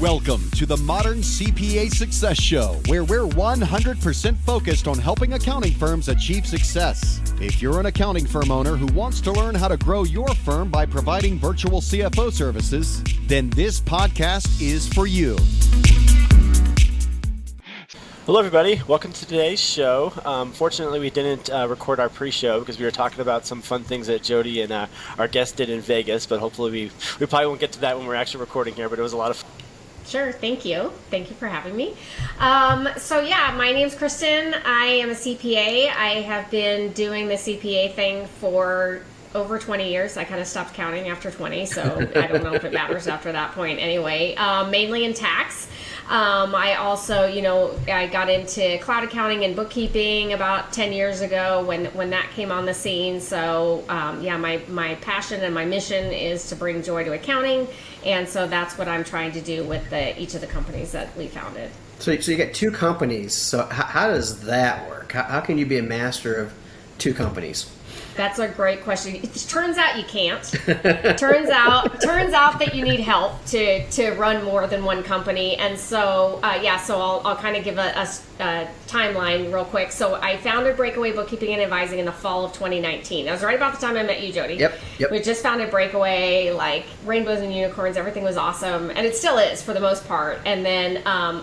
Welcome to the Modern CPA Success Show, where we're 100% focused on helping accounting firms achieve success. If you're an accounting firm owner who wants to learn how to grow your firm by providing virtual CFO services, then this podcast is for you. Hello, everybody. Welcome to today's show. Fortunately, we didn't record our pre-show because we were talking about some fun things that Jody and our guest did in Vegas, but hopefully we probably won't get to that when we're actually recording here, but it was a lot of fun. Sure. Thank you. Thank you for having me. My name's Kristen. I am a CPA. I have been doing the CPA thing for over 20 years. I kind of stopped counting after 20, so I don't know if it matters after that point anyway. Mainly in tax. I also, I got into cloud accounting and bookkeeping about 10 years ago when that came on the scene. So, my passion and my mission is to bring joy to accounting. And so that's what I'm trying to do with each of the companies that we founded. So you got two companies. So how does that work? How can you be a master of two companies? That's a great question. It turns out you can't. turns out that you need help to run more than one company. And so, I'll kind of give a timeline real quick. So I founded Breakaway Bookkeeping and Advising in the fall of 2019. That was right about the time I met you, Jody. Yep. We just founded Breakaway, like rainbows and unicorns. Everything was awesome. And it still is for the most part. And then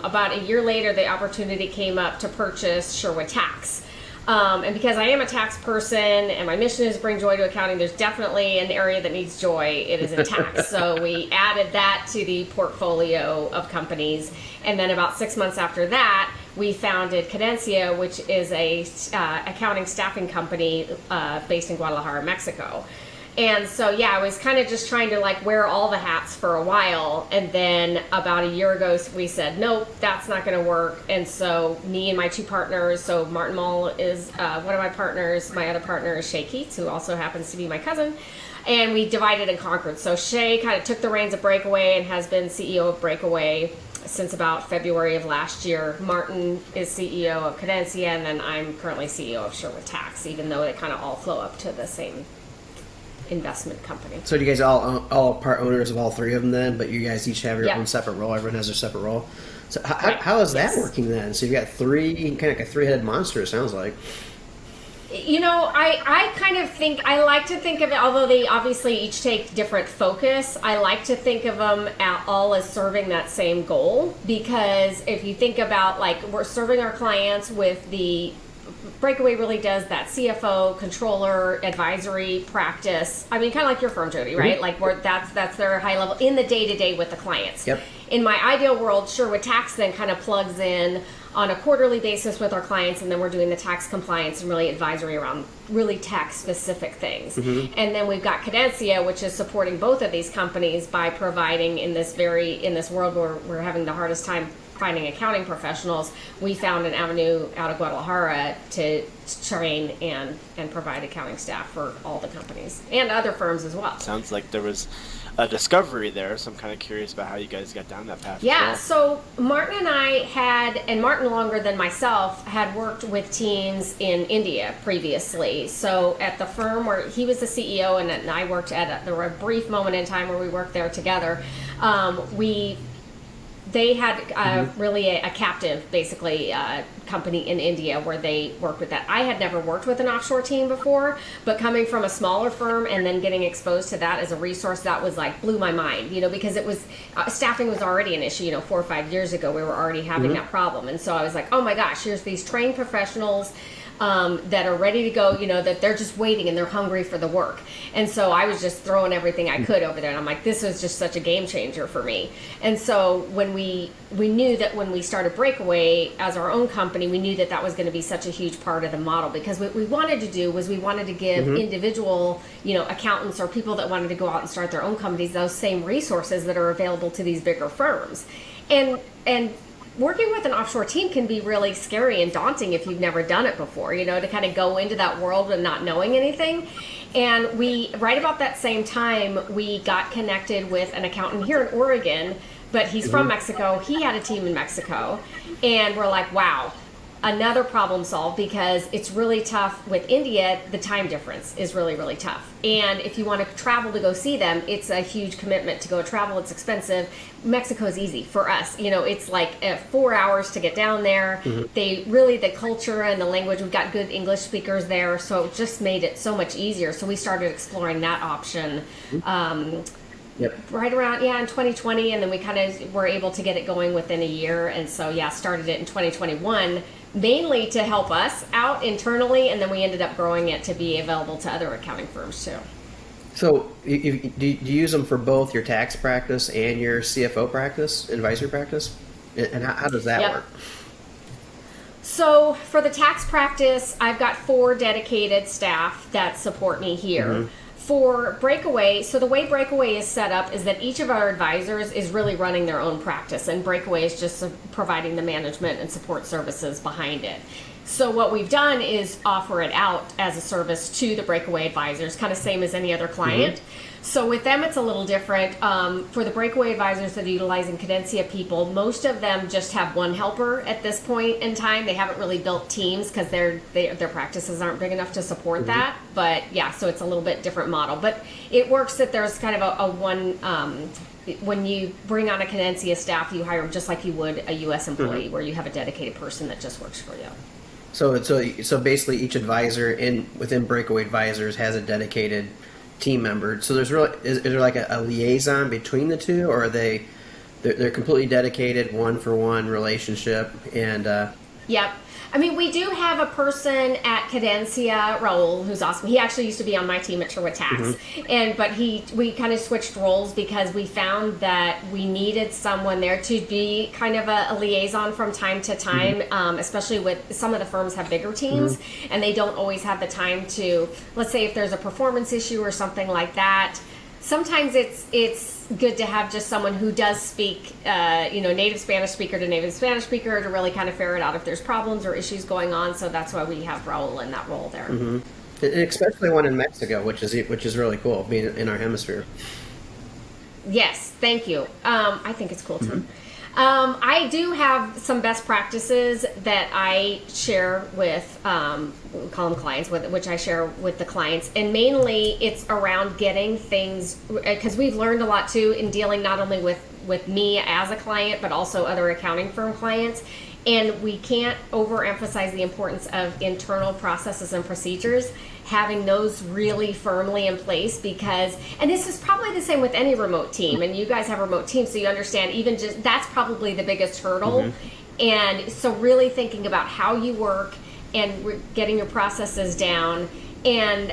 about a year later, the opportunity came up to purchase Sherwood Tax. And because I am a tax person and my mission is to bring joy to accounting, there's definitely an area that needs joy. It is in tax. So we added that to the portfolio of companies. And then about 6 months after that, we founded Cadencia, which is a accounting staffing company based in Guadalajara, Mexico. And so, I was kind of just trying to wear all the hats for a while. And then about a year ago, we said, nope, that's not going to work. And so me and my two partners, so Martin Mull is one of my partners. My other partner is Shay Keats, who also happens to be my cousin. And we divided and conquered. So Shay kind of took the reins of Breakaway and has been CEO of Breakaway since about February of last year. Martin is CEO of Cadencia, and then I'm currently CEO of Sherwood Tax, even though they kind of all flow up to the same investment company. So do you guys all part owners of all three of them then, but you guys each have your own separate role? Everyone has their separate role. So how is that working then? So you've got three, kind of like a three-headed monster, it sounds like. I kind of think, I like to think of it, although they obviously each take different focus, I like to think of them all as serving that same goal. Because if you think about, we're serving our clients with the Breakaway really does that CFO, controller, advisory practice. I mean, kind of like your firm, Jody, right? Mm-hmm. That's their high level in the day-to-day with the clients. Yep. In my ideal world, Sherwood Tax then kind of plugs in on a quarterly basis with our clients, and then we're doing the tax compliance and really advisory around really tax-specific things. Mm-hmm. And then we've got Cadencia, which is supporting both of these companies by providing in this world where we're having the hardest time finding accounting professionals, we found an avenue out of Guadalajara to train and provide accounting staff for all the companies and other firms as well. Sounds like there was a discovery there, so I'm kind of curious about how you guys got down that path. Yeah, so Martin and I and Martin longer than myself, had worked with teams in India previously. So at the firm where he was the CEO and I worked there were a brief moment in time where we worked there together. They had really a captive, basically, company in India where they worked with that. I had never worked with an offshore team before, but coming from a smaller firm and then getting exposed to that as a resource, that was blew my mind, because it was, staffing was already an issue, 4 or 5 years ago, we were already having that problem. And so I was like, oh my gosh, here's these trained professionals that are ready to go, that they're just waiting and they're hungry for the work. And so I was just throwing everything I could over there. And I'm like, this was just such a game changer for me. And so when we knew that when we started Breakaway as our own company, we knew that was going to be such a huge part of the model, because what we wanted to do was we wanted to give individual, accountants or people that wanted to go out and start their own companies, those same resources that are available to these bigger firms. And working with an offshore team can be really scary and daunting if you've never done it before, to kind of go into that world and not knowing anything. And right about that same time, we got connected with an accountant here in Oregon, but he's from Mexico. He had a team in Mexico. And we're like, wow, another problem solved, because it's really tough with India. The time difference is really, really tough. And if you want to travel to go see them, it's a huge commitment to go travel. It's expensive. Mexico's easy for us. It's like 4 hours to get down there. They really, the culture and the language, we've got good English speakers there. So it just made it so much easier. So we started exploring that option. Right around, in 2020, and then we kind of were able to get it going within a year. And so, started it in 2021, mainly to help us out internally, and then we ended up growing it to be available to other accounting firms too. So do you use them for both your tax practice and your CFO practice, advisory practice? And how does that work? So for the tax practice, I've got 4 dedicated staff that support me here. For Breakaway, so the way Breakaway is set up is that each of our advisors is really running their own practice, and Breakaway is just providing the management and support services behind it. So what we've done is offer it out as a service to the Breakaway advisors, kind of same as any other client. So with them, it's a little different. For the Breakaway advisors that are utilizing Cadencia people, most of them just have one helper at this point in time. They haven't really built teams because their practices aren't big enough to support that. But so it's a little bit different model. But it works that there's kind of a one, when you bring on a Cadencia staff, you hire them just like you would a U.S. employee, where you have a dedicated person that just works for you. So basically each advisor within Breakaway Advisors has a dedicated team member. So is there like a liaison between the two, or are they're completely dedicated, one-for-one relationship? And Yep. I mean, we do have a person at Cadencia, Raul, who's awesome. He actually used to be on my team at Sherwood Tax, but we kind of switched roles because we found that we needed someone there to be kind of a liaison from time to time, especially with some of the firms have bigger teams, and they don't always have the time to, let's say if there's a performance issue or something like that. Sometimes it's good to have just someone who does speak, native Spanish speaker to native Spanish speaker to really kind of ferret out if there's problems or issues going on. So that's why we have Raul in that role there. And especially one in Mexico, which is really cool, being in our hemisphere. Yes, thank you. I think it's cool too. I do have some best practices that I share with, we call them clients, which I share with the clients. And mainly it's around getting things, because we've learned a lot too in dealing not only with me as a client, but also other accounting firm clients. And we can't overemphasize the importance of internal processes and procedures, having those really firmly in place, because, and this is probably the same with any remote team, and you guys have remote teams, so you understand even just that's probably the biggest hurdle. And so really thinking about how you work and getting your processes down. And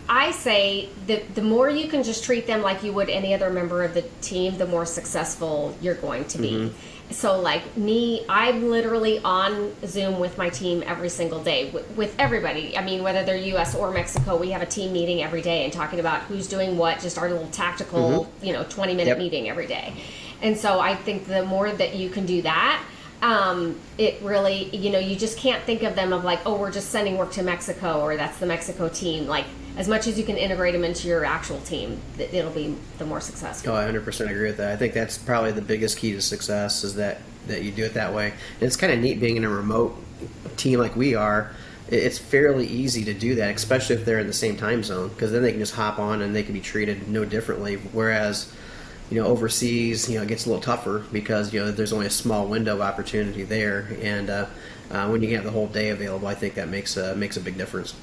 I say that the more you can just treat them like you would any other member of the team, the more successful you're going to be. So like me, I'm literally on Zoom with my team every single day with everybody. I mean, whether they're US or Mexico, we have a team meeting every day and talking about who's doing what, just our little tactical, 20-minute meeting every day. And so I think the more that you can do that, it really, you just can't think of them of like, oh, we're just sending work to Mexico, or that's the Mexico team. Like, as much as you can integrate them into your actual team, it'll be the more successful. Oh, I 100% agree with that. I think that's probably the biggest key to success, is that you do it that way. And it's kind of neat being in a remote team like we are. It's fairly easy to do that, especially if they're in the same time zone, because then they can just hop on and they can be treated no differently. Whereas, overseas, it gets a little tougher because, there's only a small window of opportunity there. And when you have the whole day available, I think that makes a big difference.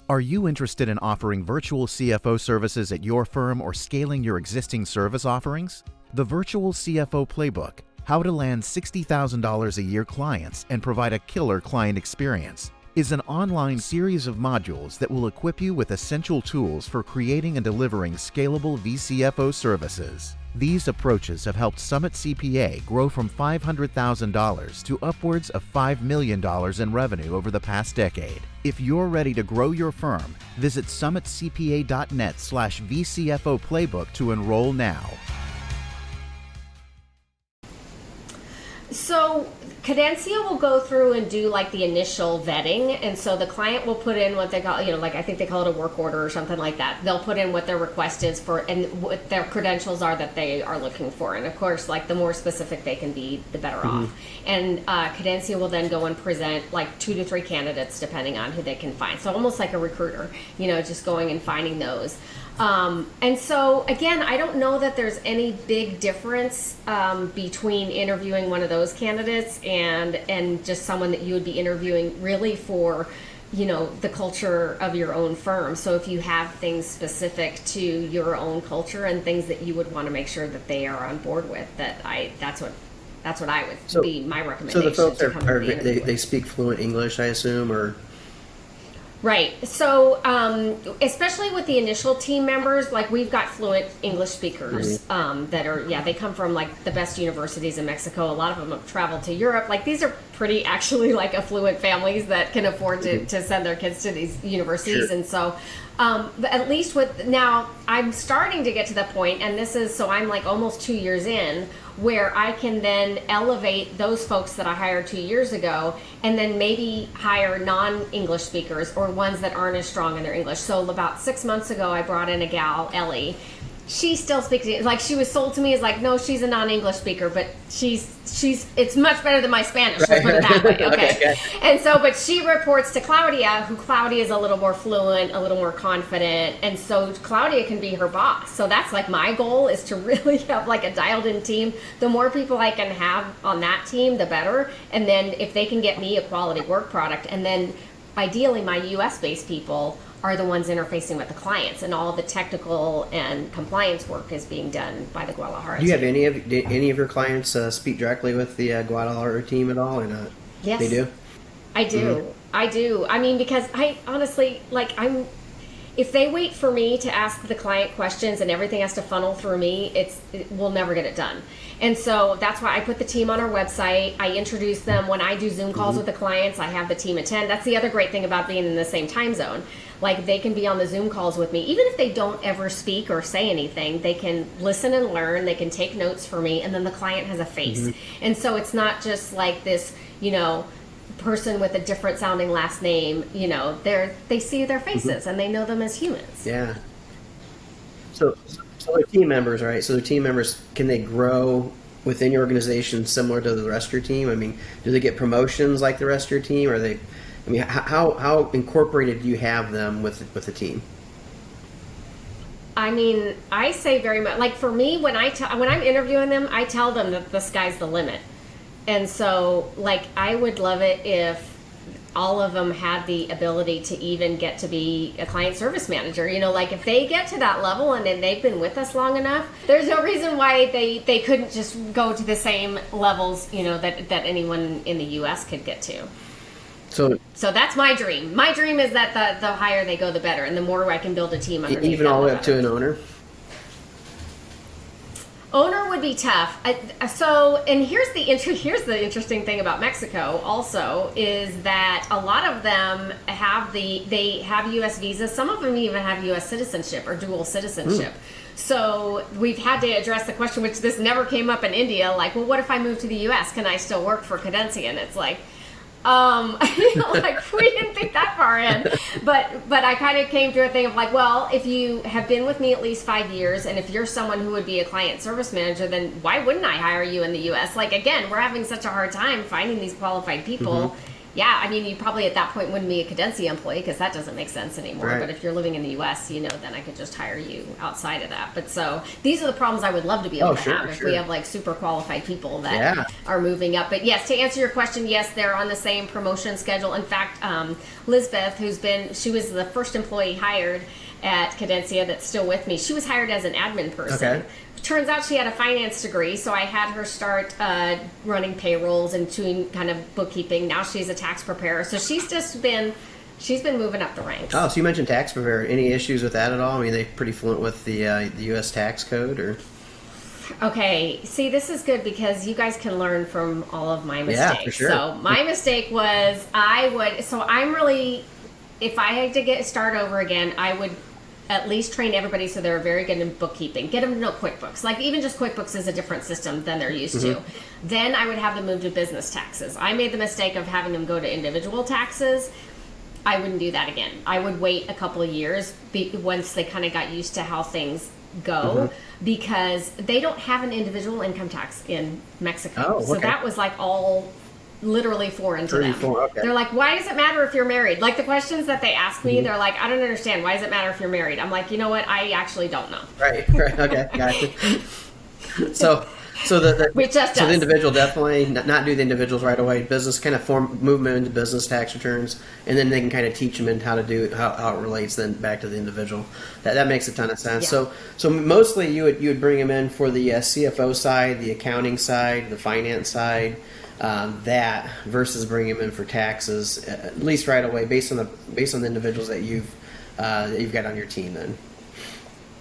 Are you interested in offering virtual CFO services at your firm or scaling your existing service offerings? The Virtual CFO Playbook, How to Land $60,000 a Year Clients and Provide a Killer Client Experience, is an online series of modules that will equip you with essential tools for creating and delivering scalable VCFO services. These approaches have helped Summit CPA grow from $500,000 to upwards of $5 million in revenue over the past decade. If you're ready to grow your firm, visit summitcpa.net/VCFO Playbook to enroll now. So Cadencia will go through and do like the initial vetting, and so the client will put in what they call, like I think they call it a work order or something like that. They'll put in what their request is for and what their credentials are that they are looking for, and of course, like the more specific they can be, the better off. And Cadencia will then go and present like 2 to 3 candidates depending on who they can find. So almost like a recruiter, just going and finding those. And so again, I don't know that there's any big difference between interviewing one of those candidates and just someone that you would be interviewing really for, the culture of your own firm. So if you have things specific to your own culture and things that you would want to make sure that they are on board with, that's what I would be my recommendation. So the folks they speak fluent English, I assume, or? Right. So, especially with the initial team members, like we've got fluent English speakers that are, they come from like the best universities in Mexico. A lot of them have traveled to Europe. Like these are pretty actually like affluent families that can afford to send their kids to these universities. Sure. And so, at least now I'm starting to get to the point, and I'm like almost 2 years in, where I can then elevate those folks that I hired 2 years ago and then maybe hire non-English speakers or ones that aren't as strong in their English. So about 6 months ago, I brought in a gal, Ellie. She still speaks, like she was sold to me as like, no, she's a non-English speaker, but it's much better than my Spanish, let's put it that way, okay? And so, but she reports to Claudia, Claudia is a little more fluent, a little more confident, and so Claudia can be her boss. So that's like my goal, is to really have like a dialed in team. The more people I can have on that team, the better. And then if they can get me a quality work product, and then ideally my US based people are the ones interfacing with the clients, and all the technical and compliance work is being done by the Guadalajara team. Do you team. have any of your clients speak directly with the Guadalajara team at all, or not? Yes. They do? I do. I do. I mean, because I honestly, if they wait for me to ask the client questions and everything has to funnel through me, we'll never get it done. And so that's why I put the team on our website. I introduce them when I do Zoom calls with the clients. I have the team attend. That's the other great thing about being in the same time zone. Like they can be on the Zoom calls with me. Even if they don't ever speak or say anything, they can listen and learn. They can take notes for me. And then the client has a face. And so it's not just like this, person with a different sounding last name. They see their faces and they know them as humans. Yeah. So they're team members, right? So they're team members. Can they grow within your organization similar to the rest of your team? I mean, do they get promotions like the rest of your team? How incorporated do you have them with the team? I mean, I say very much, like for me, when I'm interviewing them, I tell them that the sky's the limit. And so, like, I would love it if all of them had the ability to even get to be a client service manager. Like if they get to that level and then they've been with us long enough, there's no reason why they couldn't just go to the same levels, that anyone in the US could get to. So that's my dream. My dream is that the higher they go, the better, and the more I can build a team underneath. Even all the way up to an owner? Owner would be tough. And here's the interesting thing about Mexico also is that a lot of them they have U.S. visas. Some of them even have U.S. citizenship or dual citizenship. So we've had to address the question, which this never came up in India, like, well, what if I move to the U.S.? Can I still work for Cadencia? And it's like, we didn't think that far in, but I kind of came to a thing of like, well, if you have been with me at least 5 years, and if you're someone who would be a client service manager, then why wouldn't I hire you in the U.S.? Like, again, we're having such a hard time finding these qualified people. Yeah, I mean, you probably at that point wouldn't be a Cadencia employee because that doesn't make sense anymore. Right. But if you're living in the U.S., then I could just hire you outside of that. But so these are the problems I would love to be able to have if we have like super qualified people that are moving up. But yes, to answer your question, yes, they're on the same promotion schedule. In fact, Lisbeth, she was the first employee hired at Cadencia that's still with me. She was hired as an admin person. Okay. Turns out she had a finance degree, so I had her start running payrolls and doing kind of bookkeeping. Now she's a tax preparer, so she's been moving up the ranks. Oh, so you mentioned tax preparer. Any issues with that at all? I mean, they pretty fluent with the U.S. tax code, or? Okay, see, this is good because you guys can learn from all of my mistakes. Yeah, for sure. So my mistake was if I had to start over again, I would at least train everybody so they're very good in bookkeeping. Get them to know QuickBooks. Like even just QuickBooks is a different system than they're used to. Then I would have them move to business taxes. I made the mistake of having them go to individual taxes. I wouldn't do that again. I would wait a couple of years once they kind of got used to how things go, because they don't have an individual income tax in Mexico. So that was like all literally foreign to them. Okay. They're like, why does it matter if you're married? Like the questions that they ask me, they're like, I don't understand. Why does it matter if you're married? I'm like, you know what? I actually don't know. Right. Okay. Gotcha. So the individual definitely not do the individuals right away. Business kind of move them into business tax returns, and then they can kind of teach them in how to do how it relates then back to the individual. That makes a ton of sense. Yeah. So mostly you would bring them in for the CFO side, the accounting side, the finance side. That versus bringing them in for taxes, at least right away, based on the individuals that you've got on your team. Then,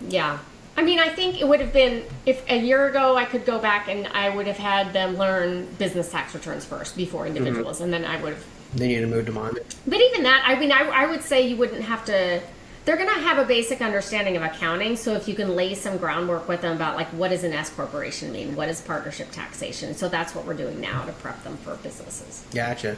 yeah, I mean, I think it would have been if a year ago I could go back and I would have had them learn business tax returns first before individuals, and then I would have. Then you'd have moved them on. But even that, I mean, I would say you wouldn't have to. They're going to have a basic understanding of accounting, so if you can lay some groundwork with them about like what does an S corporation mean, what is partnership taxation, so that's what we're doing now to prep them for businesses. Gotcha.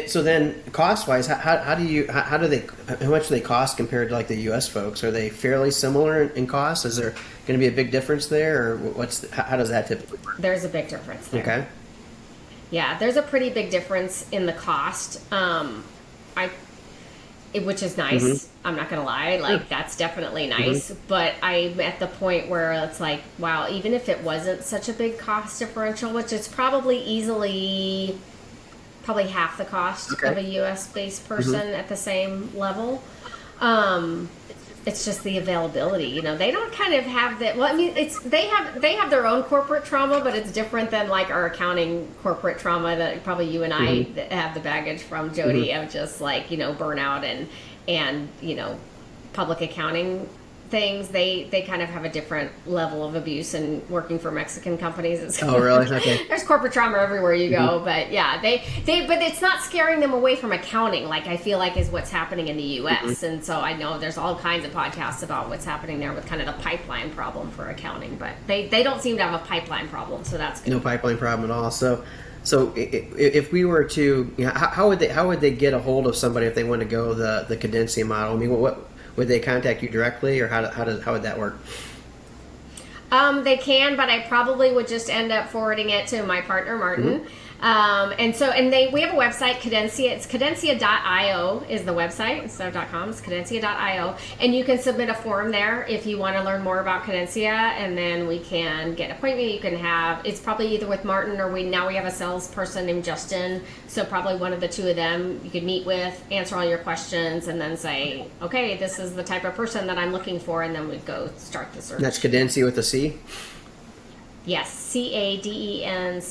So then, cost-wise, how much do they cost compared to like the U.S. folks? Are they fairly similar in cost? Is there going to be a big difference there, or how does that typically work? There's a big difference there. Okay. Yeah, there's a pretty big difference in the cost. Which is nice. I'm not going to lie. Like, that's definitely nice. But I'm at the point where it's like, wow, even if it wasn't such a big cost differential, which is probably half the cost of a U.S.-based person at the same level, it's just the availability. You know, they don't kind of have that. Well, I mean, they have their own corporate trauma, but it's different than like our accounting corporate trauma that probably you and I have the baggage from, Jody, of just like, you know, burnout and you know, public accounting things. They kind of have a different level of abuse and working for Mexican companies. Oh, really? Okay. There's corporate trauma everywhere you go, but yeah, but it's not scaring them away from accounting, like I feel like is what's happening in the U.S. And so I know there's all kinds of podcasts about what's happening there with kind of the pipeline problem for accounting, but they don't seem to have a pipeline problem, so that's good. No pipeline problem at all. So if we were to, you know, how would they get a hold of somebody if they want to go the Cadencia model? I mean, what would they contact you directly, or how would that work? They can, but I probably would just end up forwarding it to my partner, Martin. We have a website, Cadencia. It's cadencia.io is the website instead of .com. It's cadencia.io, and you can submit a form there if you want to learn more about Cadencia, and then we can get an appointment. You can have, it's probably either with Martin or we have a salesperson named Justin, so probably one of the two of them you could meet with, answer all your questions, and then say, okay, this is the type of person that I'm looking for, and then we'd go start the search. That's Cadencia with a C? Yes, cadencia.io.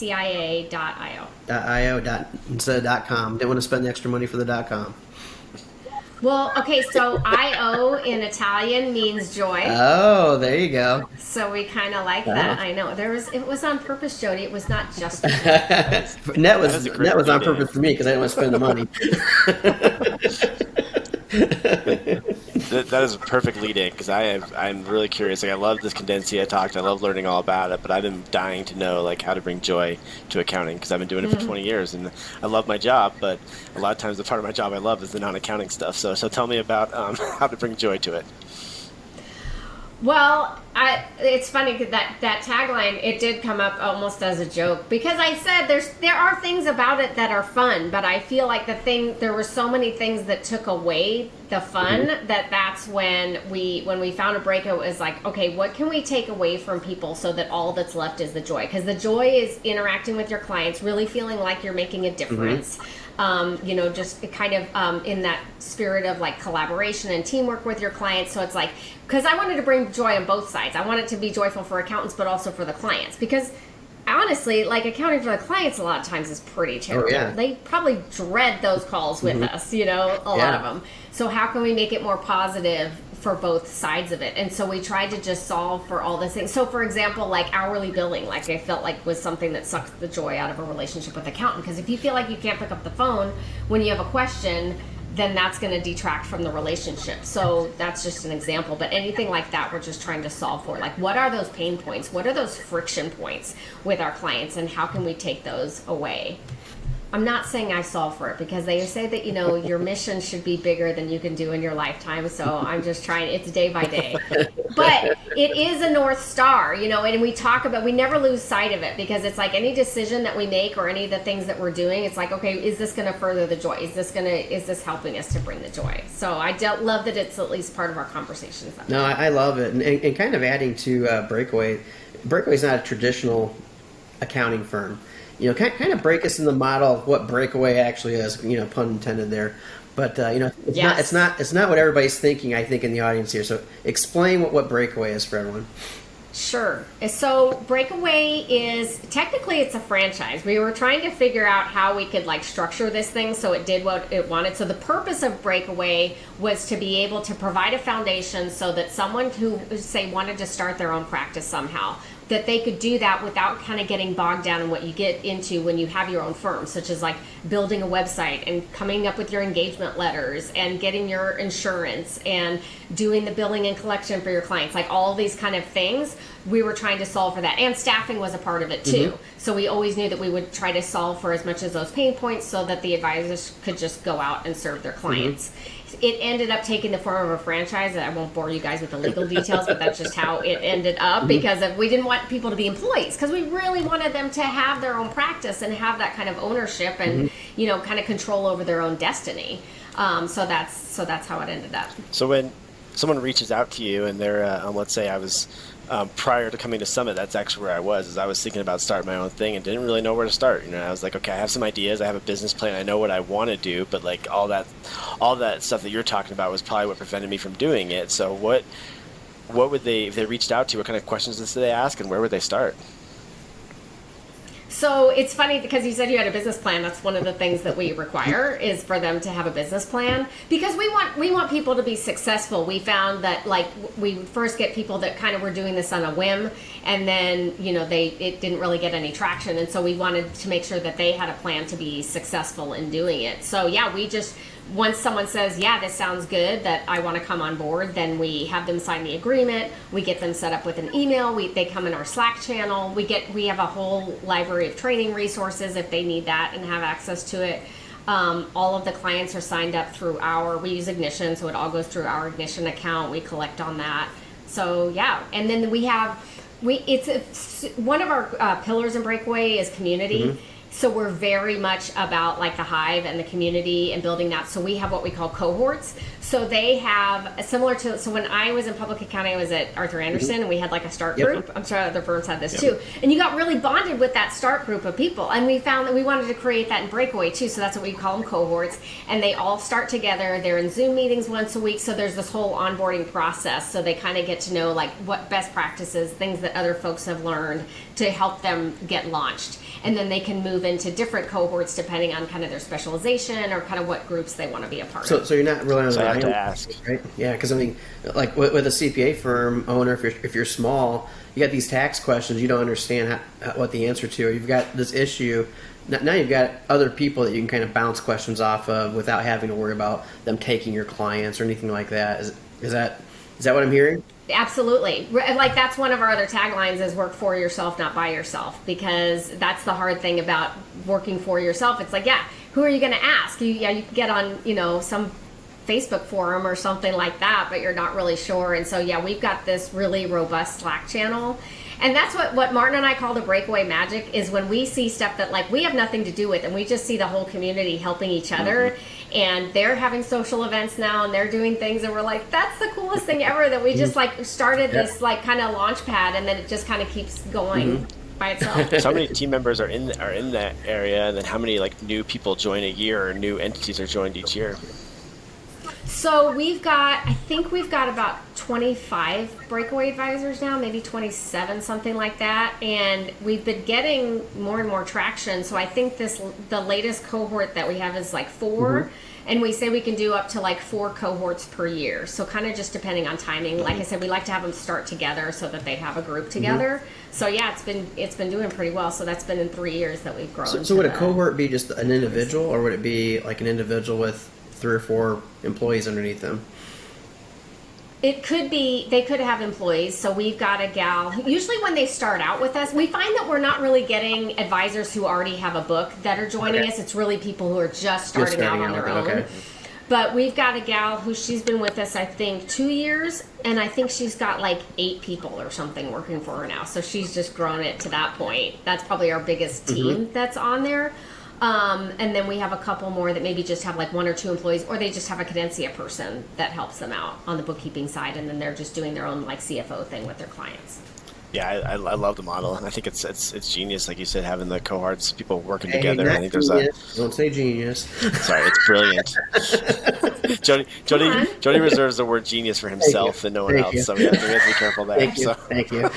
Instead of .com. Didn't want to spend the extra money for the .com. Well, okay, so I-O in Italian means joy. Oh, there you go. So we kind of like that. I know. It was on purpose, Jody. It was not just Net was on purpose for me because I didn't want to spend the money. That is a perfect lead in, because I'm really curious. Like, I love this Cadencia talk. I love learning all about it, but I've been dying to know like how to bring joy to accounting, because I've been doing it for 20 years and I love my job, but a lot of times the part of my job I love is the non-accounting stuff. So tell me about how to bring joy to it. Well, it's funny that tagline, it did come up almost as a joke, because I said there are things about it that are fun, but I feel like there were so many things that took away the fun that's when we found a break, it was like, okay, what can we take away from people so that all that's left is the joy? Because the joy is interacting with your clients, really feeling like you're making a difference. Just kind of in that spirit of like collaboration and teamwork with your clients. So it's like, because I wanted to bring joy on both sides. I want it to be joyful for accountants, but also for the clients. Because honestly, like accounting for the clients a lot of times is pretty terrible. Oh, yeah. They probably dread those calls with us, a lot of them. So how can we make it more positive for both sides of it? And so we tried to just solve for all these things. So for example, like hourly billing, like I felt like was something that sucks the joy out of a relationship with an accountant. Because if you feel like you can't pick up the phone when you have a question, then that's going to detract from the relationship. So that's just an example. But anything like that, we're just trying to solve for. Like, what are those pain points? What are those friction points with our clients, and how can we take those away? I'm not saying I solve for it, because they say that, your mission should be bigger than you can do in your lifetime. So I'm just trying, it's day by day. But it is a North Star, and we never lose sight of it, because it's like any decision that we make or any of the things that we're doing, it's like, okay, is this going to further the joy? Is this helping us to bring the joy? So I love that it's at least part of our conversations. No, I love it. And kind of adding to Breakaway, Breakaway's not a traditional accounting firm. Kind of break us in the model of what Breakaway actually is, pun intended there. But it's not what everybody's thinking, I think, in the audience here. So explain what Breakaway is for everyone. Sure. So Breakaway is, technically it's a franchise. We were trying to figure out how we could structure this thing so it did what it wanted. So the purpose of Breakaway was to be able to provide a foundation so that someone who, say, wanted to start their own practice somehow, that they could do that without kind of getting bogged down in what you get into when you have your own firm, such as building a website and coming up with your engagement letters and getting your insurance and doing the billing and collection for your clients, all these kind of things. We were trying to solve for that, and staffing was a part of it too. So we always knew that we would try to solve for as much as those pain points so that the advisors could just go out and serve their clients. It ended up taking the form of a franchise. I won't bore you guys with the legal details, but that's just how it ended up, because we didn't want people to be employees, because we really wanted them to have their own practice and have that kind of ownership and kind of control over their own destiny. So that's how it ended up. So when someone reaches out to you and they're let's say I was prior to coming to Summit, that's actually where I was thinking about starting my own thing and didn't really know where to start. I was like, okay, I have some ideas, I have a business plan, I know what I want to do, but all that stuff that you're talking about was probably what prevented me from doing it. So what would they, if they reached out to you, what kind of questions did they ask, and where would they start? So it's funny, because you said you had a business plan. That's one of the things that we require, is for them to have a business plan, because we want people to be successful. We found that we first get people that kind of were doing this on a whim, and then it didn't really get any traction, and so we wanted to make sure that they had a plan to be successful in doing it. So yeah, we just, once someone says, yeah, this sounds good, that I want to come on board, then we have them sign the agreement. We get them set up with an email. They come in our Slack channel. We have a whole library of training resources if they need that and have access to it. All of the clients are signed up through we use Ignition, so it all goes through our Ignition account. We collect on that. So yeah, and then it's one of our pillars in Breakaway is community. So we're very much about the hive and the community and building that. So we have what we call cohorts. So they have so when I was in public accounting, I was at Arthur Andersen, and we had a start group. I'm sure other firms had this too. And you got really bonded with that start group of people. And we found that we wanted to create that in Breakaway too. So that's what we call them, cohorts. And they all start together. They're in Zoom meetings once a week. So there's this whole onboarding process. So they kind of get to know what best practices, things that other folks have learned to help them get launched. And then they can move into different cohorts depending on kind of their specialization or kind of what groups they want to be a part of. So you're not really on So I have to ask, right? Yeah, because with a CPA firm owner, if you're small, you got these tax questions you don't understand what the answer to, or you've got this issue. Now you've got other people that you can kind of bounce questions off of without having to worry about them taking your clients or anything like that. Is that what I'm hearing? Absolutely. That's one of our other taglines, is work for yourself, not by yourself, because that's the hard thing about working for yourself. It's who are you going to ask? You can get on, some Facebook forum or something like that, but you're not really sure. And so, we've got this really robust Slack channel. And that's what Martin and I call the Breakaway magic, is when we see stuff that we have nothing to do with, and we just see the whole community helping each other. And they're having social events now, and they're doing things, and we're like, that's the coolest thing ever, that we just started this kind of launch pad, and then it just kind of keeps going by itself. So how many team members are in that area, and then how many new people join a year, or new entities are joined each year? So I think we've got about 25 Breakaway advisors now, maybe 27, something like that. And we've been getting more and more traction. So I think the latest cohort that we have is 4. And we say we can do up to 4 cohorts per year. So kind of just depending on timing. Like I said, we like to have them start together so that they have a group together. So yeah, it's been doing pretty well. So that's been in 3 years that we've grown. So would a cohort be just an individual, or would it be an individual with 3 or 4 employees underneath them? It could be, they could have employees. So we've got a gal, usually when they start out with us, we find that we're not really getting advisors who already have a book that are joining us. It's really people who are just starting out on their own. Okay. But we've got a gal who she's been with us, I think, 2 years, and I think she's got like 8 people or something working for her now. So she's just grown it to that point. That's probably our biggest team that's on there. And then we have a couple more that maybe just have like 1 or 2 employees, or they just have a Cadencia person that helps them out on the bookkeeping side, and then they're just doing their own like CFO thing with their clients. Yeah, I love the model, and I think it's genius, like you said, having the cohorts, people working together. I think there's don't say genius. Sorry, it's brilliant. Jody reserves the word genius for himself and no one else, so we have to be careful there. Thank you.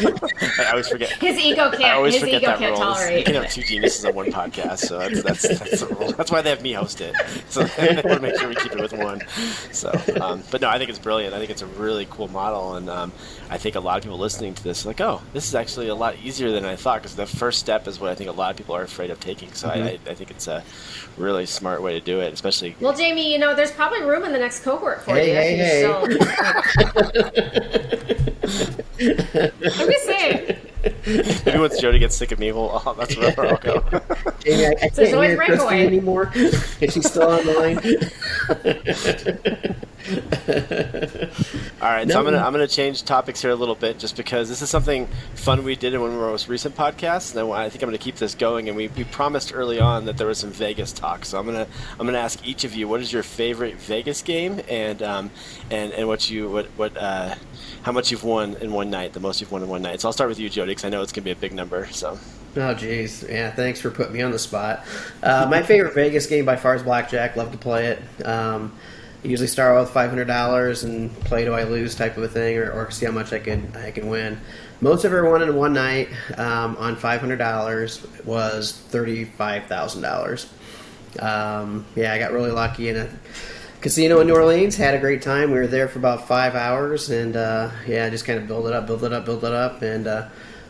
I always forget. His ego can't tolerate. You can have 2 geniuses on one podcast, so that's the rule. That's why they have me host it. So they want to make sure we keep it with one. So, but no, I think it's brilliant. I think it's a really cool model, and I think a lot of people listening to this are like, oh, this is actually a lot easier than I thought, because the first step is what I think a lot of people are afraid of taking. So I think it's a really smart way to do it, especially. Well, Jamie, there's probably room in the next cohort for you. Hey. I'm just saying. Maybe once Jody gets sick of me, that's where I'll go. Jamie, I can't hear Kristen anymore. Is she still online? All right, so I'm gonna change topics here a little bit, just because this is something fun we did in one of our most recent podcasts, and I think I'm gonna keep this going. And we promised early on that there was some Vegas talk, so I'm gonna ask each of you, what is your favorite Vegas game, and how much you've won in one night, the most you've won in one night. So I'll start with you, Jody, because I know it's gonna be a big number. So. Oh, geez. Yeah, thanks for putting me on the spot. My favorite Vegas game by far is blackjack. Love to play it. I usually start with $500 and play till I lose type of a thing, or see how much I can win. Most I've ever won in one night on $500 was $35,000. Yeah, I got really lucky in a casino in New Orleans. Had a great time. We were there for about 5 hours, and just kind of build it up, and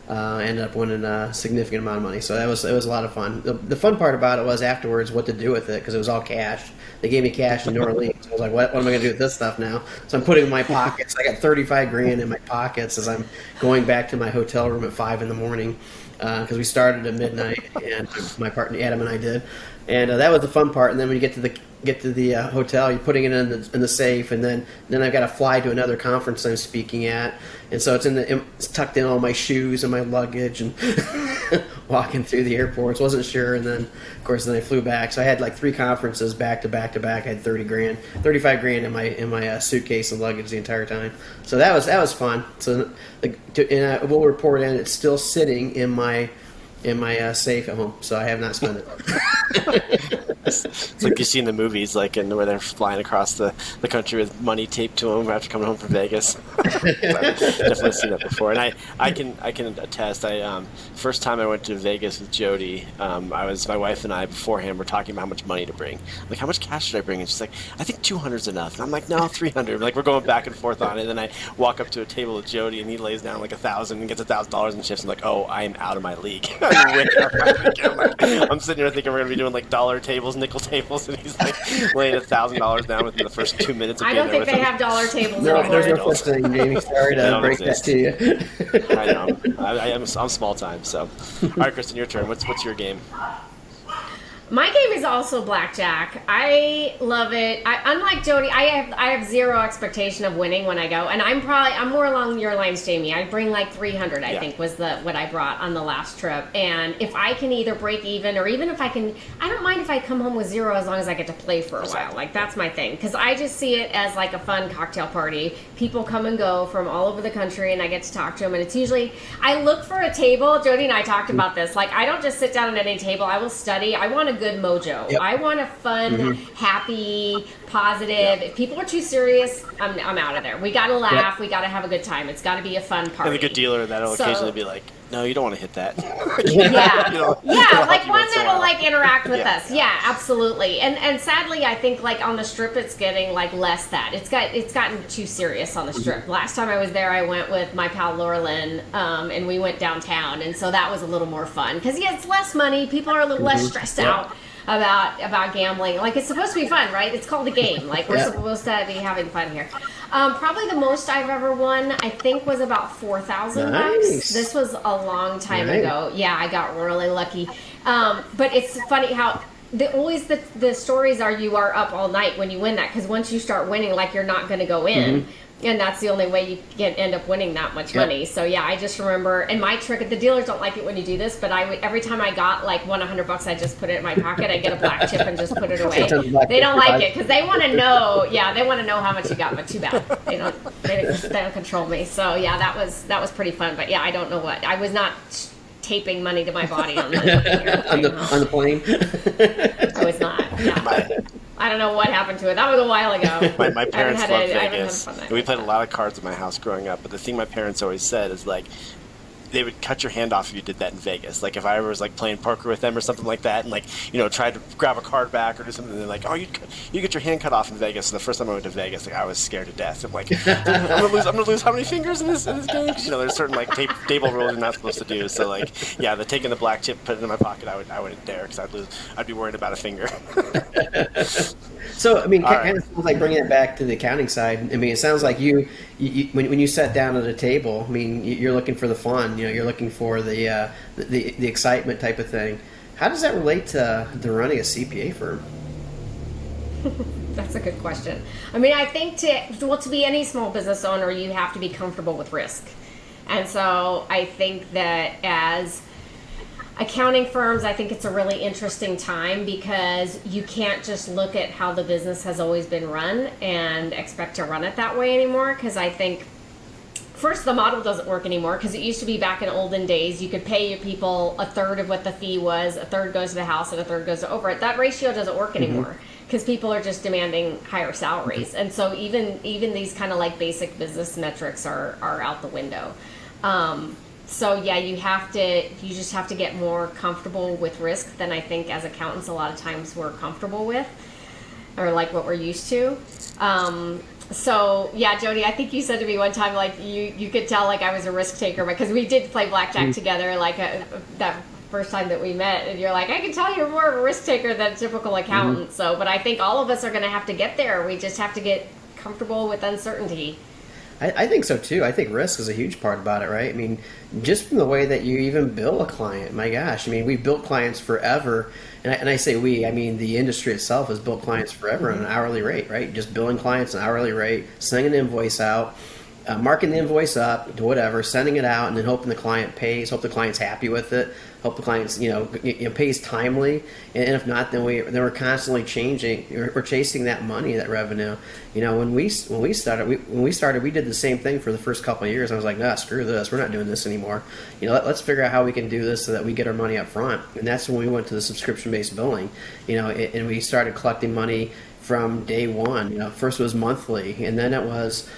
ended up winning a significant amount of money. So it was a lot of fun. The fun part about it was afterwards what to do with it, because it was all cash. They gave me cash in New Orleans. I was like, what am I going to do with this stuff now? So I'm putting it in my pockets. I got $35,000 in my pockets as I'm going back to my hotel room at 5 in the morning, because we started at midnight, and my partner Adam and I did. And that was the fun part. And then when you get to the hotel, you're putting it in the safe, and then I've got to fly to another conference I'm speaking at, and so it's tucked in all my shoes and my luggage, and walking through the airports, wasn't sure, and then of course I flew back. So I had like 3 conferences back to back. I had $35,000 in my suitcase and luggage the entire time. So that was fun. So we'll report in. It's still sitting in my safe at home, so I have not spent it. It's like you see in the movies, like where they're flying across the country with money taped to them after coming home from Vegas. I've definitely seen that before, and I can attest. First time I went to Vegas with Jody, my wife and I beforehand were talking about how much money to bring. Like, how much cash should I bring? And she's like, I think 200's enough. And I'm like, no, 300. Like, we're going back and forth on it. And then I walk up to a table with Jody, and he lays down like $1,000 and gets $1,000 in shifts. I'm like, oh, I am out of my league. I'm sitting here thinking we're gonna be doing like dollar tables, nickel tables, and he's like laying $1,000 down within the first 2 minutes. I don't think they have dollar tables anymore. There's no such thing, Jamie. Sorry to break that to you. I know. I'm small time. So, all right, Kristen, your turn. What's your game? My game is also blackjack. I love it. Unlike Jody, I have zero expectation of winning when I go, and I'm more along your lines, Jamie. I bring like 300. I think was what I brought on the last trip. And if I can either break even, or even if I don't mind if I come home with 0 as long as I get to play for a while. Like, that's my thing, because I just see it as like a fun cocktail party. People come and go from all over the country, and I get to talk to them. And it's usually, I look for a table. Jody and I talked about this. Like, I don't just sit down at any table. I will study. I want a good mojo. Yep. I want a fun, happy, positive. Yep. If people are too serious, I'm out of there. We got to laugh. Yep. We got to have a good time. It's got to be a fun party. And a good dealer that'll occasionally be like, no, you don't want to hit that. Like one that'll like interact with us. Yeah, absolutely. And sadly, I think like on the Strip, it's getting like less that. It's gotten too serious on the Strip. Last time I was there, I went with my pal Laura Lynn, and we went downtown, and so that was a little more fun because it's less money. People are a little less stressed out. about gambling. Like, it's supposed to be fun, right? It's called a game. Like, we're supposed to be having fun here. Probably the most I've ever won, I think, was about $4,000. Nice. This was a long time ago. Yeah, I got really lucky. But it's funny how the stories are you are up all night when you win that, because once you start winning, like, you're not going to go in. And that's the only way you can end up winning that much money. So yeah, I just remember, and my trick, the dealers don't like it when you do this, but every time I got won $100, I just put it in my pocket. I get a black chip and just put it away. They don't like it because they want to know. Yeah, they want to know how much you got, but too bad they don't control me. So yeah, that was pretty fun. But yeah, I don't know what I was not taping money to my body on on the plane. I was not. Yeah. I don't know what happened to it. That was a while ago. My parents loved Vegas. We played a lot of cards in my house growing up, but the thing my parents always said is, like, they would cut your hand off if you did that in Vegas. Like, if I was, like, playing poker with them or something like that and, like, tried to grab a card back or do something, they're like, oh, you get your hand cut off in Vegas. And the first time I went to Vegas, like, I was scared to death. I'm like, I'm gonna lose how many fingers in this game? Because, there's certain, like, table rules you're not supposed to do. So, like, yeah, taking the black chip, put it in my pocket, I wouldn't dare, because I'd be worried about a finger. So, I mean, kind of sounds like bringing it back to the accounting side. I mean, it sounds like you when you sat down at a table, I mean, you're looking for the fun. You're looking for the excitement type of thing. How does that relate to running a CPA firm? That's a good question. I mean, I think to be any small business owner, you have to be comfortable with risk. And so I think that as accounting firms, I think it's a really interesting time, because you can't just look at how the business has always been run and expect to run it that way anymore. Because I think, first, the model doesn't work anymore, because it used to be back in olden days, you could pay your people a third of what the fee was, a third goes to the house, and a third goes to overhead. That ratio doesn't work anymore, because people are just demanding higher salaries. And so even these kind of like basic business metrics are out the window. So yeah, you just have to get more comfortable with risk than I think as accountants a lot of times we're comfortable with, or like what we're used to. So yeah, Jody, I think you said to me one time, like, you could tell like I was a risk taker, because we did play blackjack together, like that first time that we met, and you're like, I can tell you're more of a risk taker than a typical accountant. So, but I think all of us are going to have to get there. We just have to get comfortable with uncertainty. I think so too. I think risk is a huge part about it, right? I mean, just from the way that you even bill a client, my gosh, I mean, we've built clients forever. And I say we, I mean, the industry itself has built clients forever on an hourly rate, right? Just billing clients an hourly rate, sending an invoice out, marking the invoice up to whatever, sending it out, and then hoping the client pays, hope the client's happy with it, hope the client's pays timely, and if not, then we're constantly changing, we're chasing that money, that revenue. When we started, we did the same thing for the first couple of years. I was like, nah, screw this, we're not doing this anymore. Let's figure out how we can do this so that we get our money up front. And that's when we went to the subscription-based billing. And we started collecting money from day one. First it was monthly, and then it was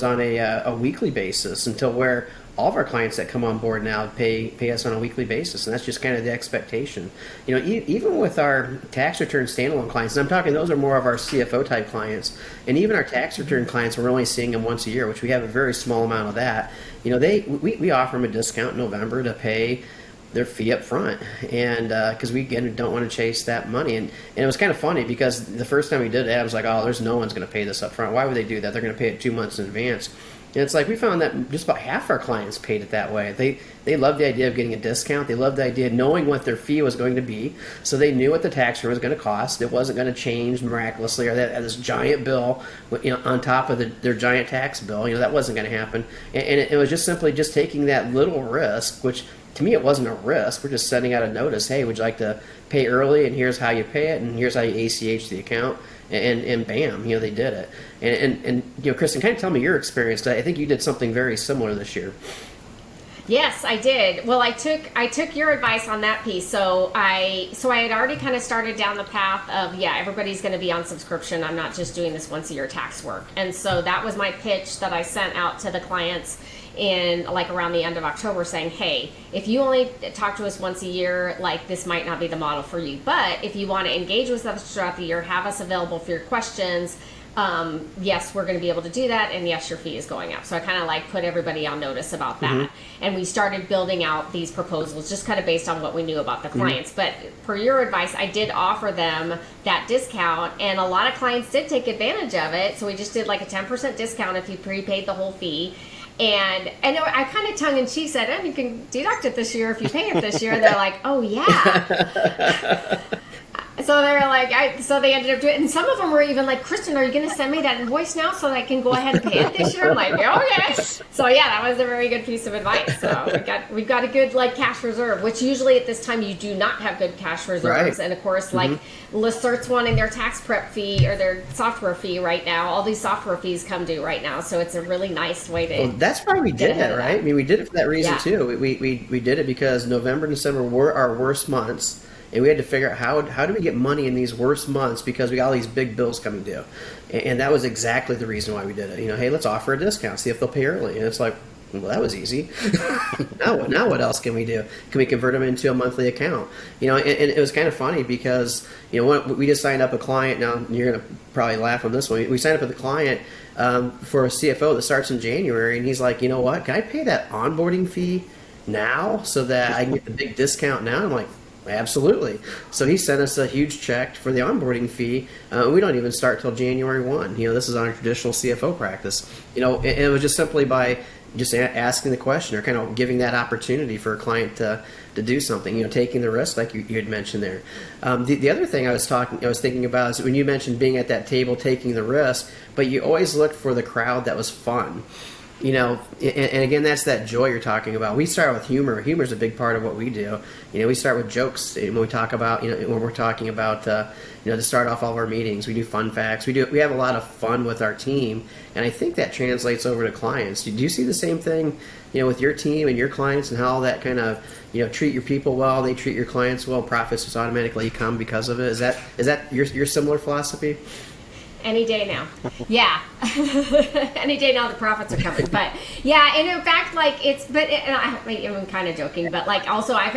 on a weekly basis, until where all of our clients that come on board now pay us on a weekly basis, and that's just kind of the expectation. Even with our tax return standalone clients, and I'm talking those are more of our CFO type clients, and even our tax return clients, we're only seeing them once a year, which we have a very small amount of that. We offer them a discount in November to pay their fee up front, and because we again don't want to chase that money, and it was kind of funny, because the first time we did it, I was like, oh, there's no one's going to pay this up front. Why would they do that? They're going to pay it 2 months in advance. And it's like we found that just about half our clients paid it that way. They loved the idea of getting a discount. They loved the idea of knowing what their fee was going to be, so they knew what the tax return was going to cost. It wasn't going to change miraculously, or that this giant bill, on top of their giant tax bill. That wasn't going to happen. And it was just simply just taking that little risk, which to me it wasn't a risk. We're just sending out a notice, hey, would you like to pay early, and here's how you pay it, and here's how you ACH the account. And bam, they did it. And Kristen, kind of tell me your experience, 'cause I think you did something very similar this year. Yes, I did. Well, I took your advice on that piece. So I had already kind of started down the path of, everybody's going to be on subscription. I'm not just doing this once a year tax work. And so that was my pitch that I sent out to the clients in like around the end of October, saying, hey, if you only talk to us once a year, like, this might not be the model for you. But if you want to engage with us throughout the year, have us available for your questions. yes, we're going to be able to do that, and yes, your fee is going up. So I kind of like put everybody on notice about that. And we started building out these proposals just kind of based on what we knew about the clients. But per your advice, I did offer them that discount, and a lot of clients did take advantage of it. So we just did like a 10% discount if you prepaid the whole fee. And I kind of tongue in cheek said, oh, you can deduct it this year if you pay it this year. And they're like, oh yeah. So they're like, so they ended up doing it. And some of them were even like, Kristen, are you going to send me that invoice now so that I can go ahead and pay it this year? I'm like, okay. So yeah, that was a very good piece of advice. So we've got a good like cash reserve, which usually at this time you do not have good cash reserves. Right. And of course, like Lacert's wanting their tax prep fee or their software fee right now. All these software fees come due right now. So it's a really nice way to. Well, that's why we did it, right? I mean, we did it for that reason too. We did it because November and December were our worst months. And we had to figure out how do we get money in these worst months because we got all these big bills coming due. And that was exactly the reason why we did it. Hey, let's offer a discount, see if they'll pay early. And it's like, well, that was easy. now what else can we do? Can we convert them into a monthly account? And it was kind of funny because, we just signed up a client. Now, you're going to probably laugh on this one. We signed up with a client for a CFO that starts in January. And he's like, you know what? Can I pay that onboarding fee now so that I can get the big discount now? I'm like, absolutely. So he sent us a huge check for the onboarding fee. We don't even start till January 1. This is on a traditional CFO practice. And it was just simply by just asking the question or kind of giving that opportunity for a client to do something. Taking the risk, like you had mentioned there. The other thing I was thinking about is when you mentioned being at that table, taking the risk, but you always looked for the crowd that was fun. And again, that's that joy you're talking about. We start with humor. Humor is a big part of what we do. We start with jokes when we talk about, when we're talking about, to start off all of our meetings. We do fun facts. We have a lot of fun with our team, and I think that translates over to clients. Do you see the same thing, with your team and your clients, and how that kind of, treat your people well, they treat your clients well, profits just automatically come because of it? Is that your similar philosophy? Any day now. Yeah. Any day now the profits are coming. But yeah, and in fact, like I'm kind of joking, but like also I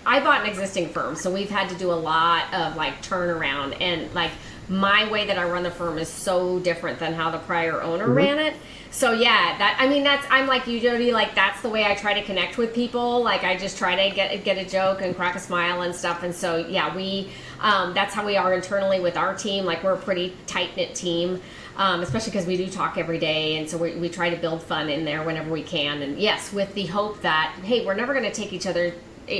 bought an existing firm. So we've had to do a lot of like turnaround, and like my way that I run the firm is so different than how the prior owner ran it. So yeah, I'm like you, Jody, like that's the way I try to connect with people. Like I just try to get a joke and crack a smile and stuff. And so yeah, that's how we are internally with our team. Like we're a pretty tight-knit team, especially because we do talk every day. And so we try to build fun in there whenever we can. And yes, with the hope that, hey, we're never going to take each other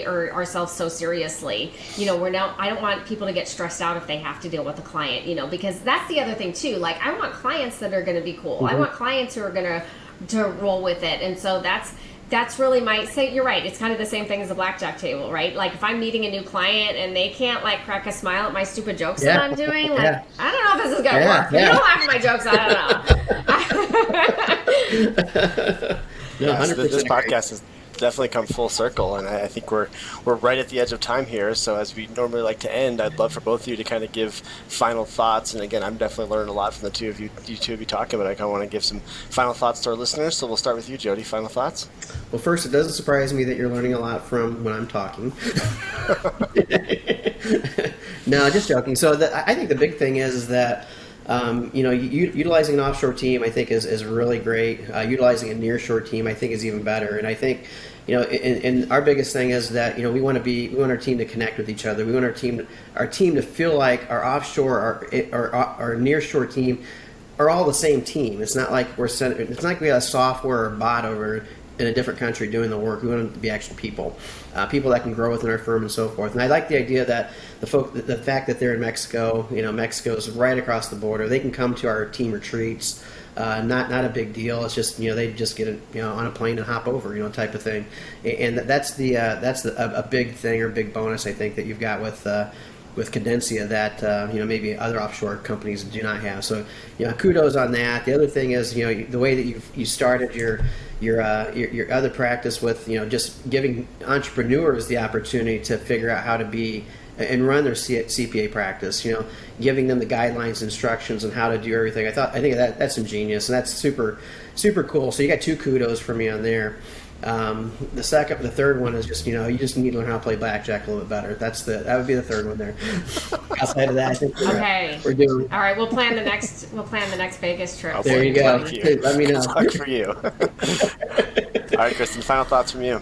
or ourselves so seriously. I don't want people to get stressed out if they have to deal with a client, because that's the other thing too. Like I want clients that are going to be cool. I want clients who are going to roll with it. And so that's really you're right. It's kind of the same thing as a blackjack table, right? Like if I'm meeting a new client and they can't like crack a smile at my stupid jokes that I'm doing, like I don't know if this is going to work. If you don't laugh at my jokes, I don't know. No, this podcast has definitely come full circle, and I think we're right at the edge of time here. So as we normally like to end, I'd love for both of you to kind of give final thoughts. And again, I'm definitely learning a lot from the two of you talking, but I kind of want to give some final thoughts to our listeners. So we'll start with you, Jody. Final thoughts? Well, first, it doesn't surprise me that you're learning a lot from when I'm talking. No, just joking. So I think the big thing is that utilizing an offshore team, I think, is really great. Utilizing a nearshore team, I think, is even better. And I think, and our biggest thing is that, we want our team to connect with each other. We want our team to feel like our offshore, our nearshore team are all the same team. It's not like it's not like we have a software or bot over in a different country doing the work. We want them to be actual people that can grow within our firm and so forth. And I like the idea that the fact that they're in Mexico, Mexico's right across the border. They can come to our team retreats. Not a big deal. It's just they just get on a plane and hop over, type of thing. And that's a big thing or big bonus I think that you've got with Cadencia that maybe other offshore companies do not have. So kudos on that. The other thing is the way that you started your other practice with just giving entrepreneurs the opportunity to figure out how to be and run their CPA practice, giving them the guidelines, instructions on how to do everything. I think that's ingenious, and that's super, super cool. So you got two kudos from me on there. The third one is just, you just need to learn how to play blackjack a little bit better. That would be the third one there. Outside of that, I think we're doing. All right, we'll plan the next Vegas trip. There you go. Let me know. Good luck for you. All right, Kristen, final thoughts from you.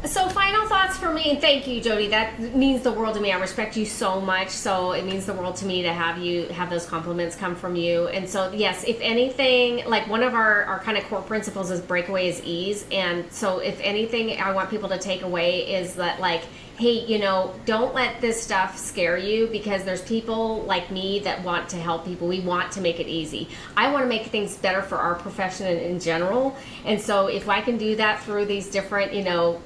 So final thoughts for me, and thank you, Jody. That means the world to me. I respect you so much, so it means the world to me to have those compliments come from you. And so, yes, if anything, like one of our kind of core principles is Breakaway is ease. And so if anything I want people to take away is that, like, hey, don't let this stuff scare you, because there's people like me that want to help people. We want to make it easy. I want to make things better for our profession in general. And so if I can do that through these different,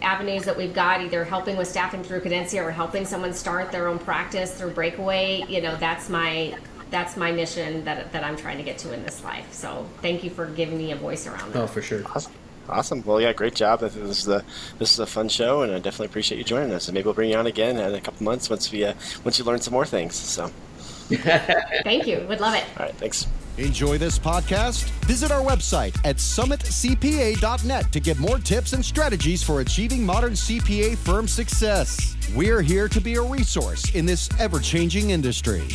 avenues that we've got, either helping with staffing through Cadencia or helping someone start their own practice through Breakaway, that's my mission that I'm trying to get to in this life. So thank you for giving me a voice around that. Oh, for sure. Awesome. Well, yeah, great job. This is a fun show, and I definitely appreciate you joining us. And maybe we'll bring you on again in a couple months once you learn some more things. So, thank you. Would love it. All right. Thanks. Enjoy this podcast? Visit our website at summitcpa.net to get more tips and strategies for achieving modern CPA firm success. We're here to be a resource in this ever-changing industry.